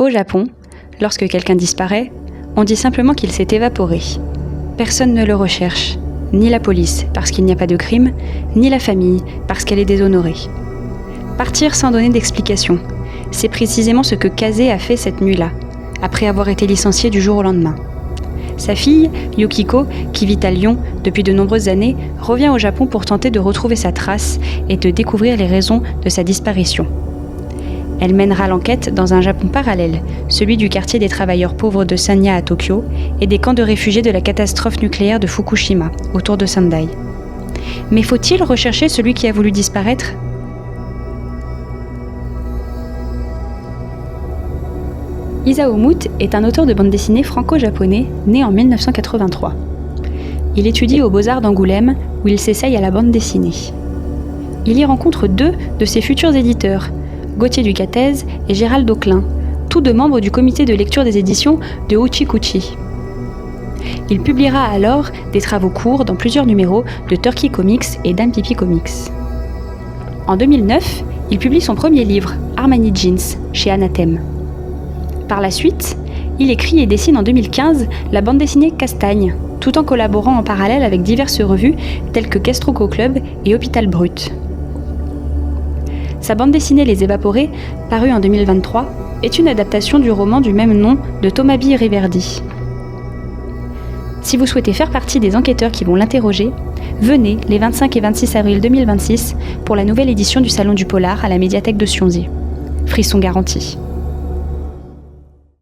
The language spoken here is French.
Au Japon, lorsque quelqu'un disparaît, on dit simplement qu'il s'est évaporé. Personne ne le recherche, ni la police parce qu'il n'y a pas de crime, ni la famille parce qu'elle est déshonorée. Partir sans donner d'explication, c'est précisément ce que Kaze a fait cette nuit-là, après avoir été licencié du jour au lendemain. Sa fille, Yukiko, qui vit à Lyon depuis de nombreuses années, revient au Japon pour tenter de retrouver sa trace et de découvrir les raisons de sa disparition. Elle mènera l'enquête dans un Japon parallèle, celui du quartier des travailleurs pauvres de Sanya à Tokyo et des camps de réfugiés de la catastrophe nucléaire de Fukushima, autour de Sendai. Mais faut-il rechercher celui qui a voulu disparaître ? Isao Mout est un auteur de bande dessinée franco-japonais né en 1983. Il étudie aux Beaux-Arts d'Angoulême où il s'essaye à la bande dessinée. Il y rencontre deux de ses futurs éditeurs, Gauthier Ducatez et Gérald Auclin, tous deux membres du comité de lecture des éditions de Uchikuchi. Il publiera alors des travaux courts dans plusieurs numéros de Turkey Comics et Dame Pipi Comics. En 2009, il publie son premier livre, Armani Jeans, chez Anathème. Par la suite, il écrit et dessine en 2015 la bande dessinée Castagne, tout en collaborant en parallèle avec diverses revues telles que Castroco Club et Hôpital Brut. Sa bande dessinée Les Évaporés, parue en 2023, est une adaptation du roman du même nom de Tomabi Riverdi. Si vous souhaitez faire partie des enquêteurs qui vont l'interroger, venez les 25 et 26 avril 2026 pour la nouvelle édition du Salon du Polar à la médiathèque de Sionzy. Frisson garanti.